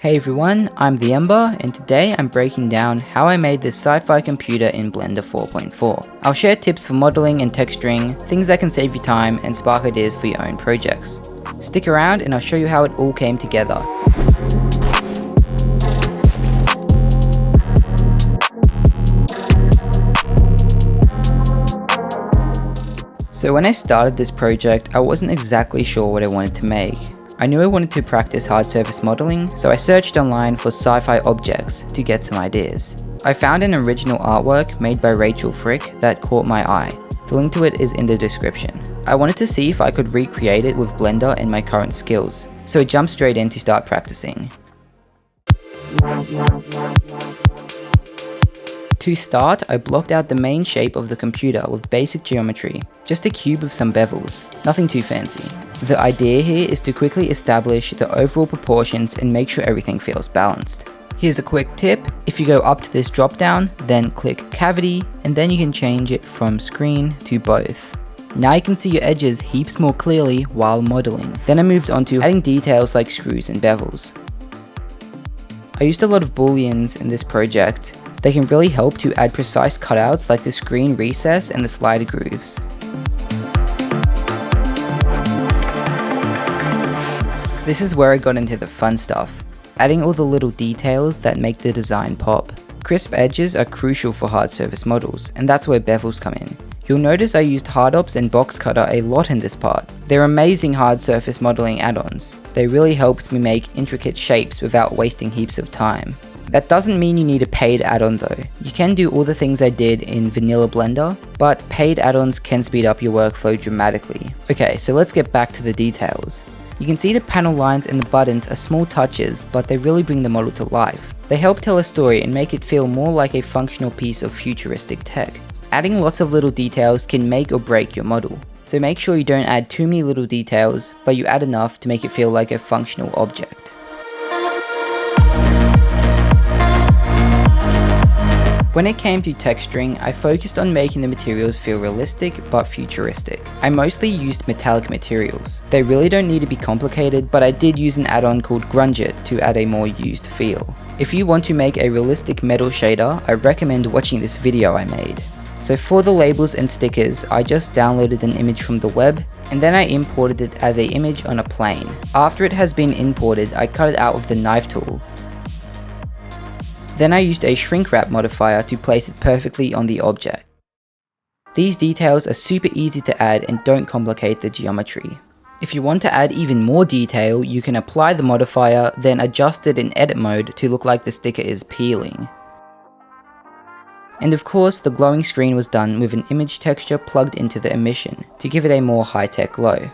Hey everyone, I'm the Ember, and today I'm breaking down how I made this sci-fi computer in Blender 4.4. I'll share tips for modeling and texturing, things that can save you time and spark ideas for your own projects. Stick around and I'll show you how it all came together. So when I started this project, I wasn't exactly sure what I wanted to make. I knew I wanted to practice hard surface modeling, so I searched online for sci-fi objects to get some ideas. I found an original artwork made by Rachel Frick that caught my eye. The link to it is in the description. I wanted to see if I could recreate it with Blender and my current skills, so I jumped straight in to start practicing. To start, I blocked out the main shape of the computer with basic geometry, just a cube with some bevels, nothing too fancy. The idea here is to quickly establish the overall proportions and make sure everything feels balanced. Here's a quick tip: if you go up to this drop down, then click cavity, and then you can change it from screen to both. Now you can see your edges heaps more clearly while modeling. Then I moved on to adding details like screws and bevels. I used a lot of booleans in this project. They can really help to add precise cutouts like the screen recess and the slider grooves. This is where I got into the fun stuff, adding all the little details that make the design pop. Crisp edges are crucial for hard surface models, and that's where bevels come in. You'll notice I used hardops and box cutter a lot in this part. They're amazing hard surface modeling add-ons. They really helped me make intricate shapes without wasting heaps of time. That doesn't mean you need a paid add-on though. You can do all the things I did in vanilla Blender, but paid add-ons can speed up your workflow dramatically. Okay, so let's get back to the details. You can see the panel lines and the buttons are small touches, but they really bring the model to life. They help tell a story and make it feel more like a functional piece of futuristic tech. Adding lots of little details can make or break your model. So make sure you don't add too many little details, but you add enough to make it feel like a functional object. When it came to texturing, I focused on making the materials feel realistic but futuristic. I mostly used metallic materials. They really don't need to be complicated, but I did use an add-on called Grunge to add a more used feel. If you want to make a realistic metal shader, I recommend watching this video I made. So for the labels and stickers, I just downloaded an image from the web, and then I imported it as an image on a plane. After it has been imported, I cut it out with the knife tool. Then I used a shrink wrap modifier to place it perfectly on the object. These details are super easy to add and don't complicate the geometry. If you want to add even more detail, you can apply the modifier, then adjust it in edit mode to look like the sticker is peeling. And of course, the glowing screen was done with an image texture plugged into the emission to give it a more high-tech glow.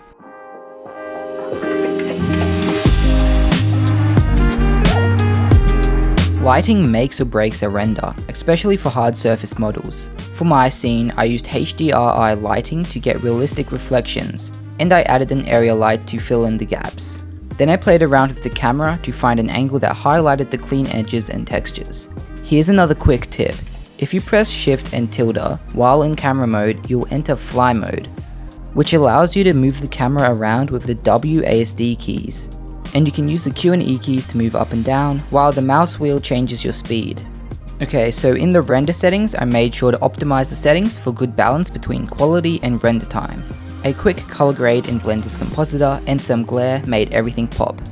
Lighting makes or breaks a render, especially for hard surface models. For my scene, I used HDRI lighting to get realistic reflections, and I added an area light to fill in the gaps. Then I played around with the camera to find an angle that highlighted the clean edges and textures. Here's another quick tip: if you press Shift and tilde while in camera mode, you'll enter fly mode, which allows you to move the camera around with the WASD keys. And you can use the Q and E keys to move up and down, while the mouse wheel changes your speed. Okay, so in the render settings, I made sure to optimize the settings for good balance between quality and render time. A quick color grade in Blender's compositor and some glare made everything pop.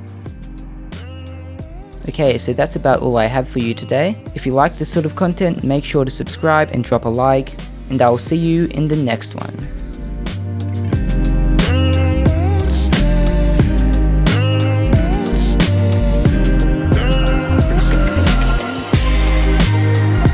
Okay, so that's about all I have for you today. If you like this sort of content, make sure to subscribe and drop a like, and I will see you in the next one.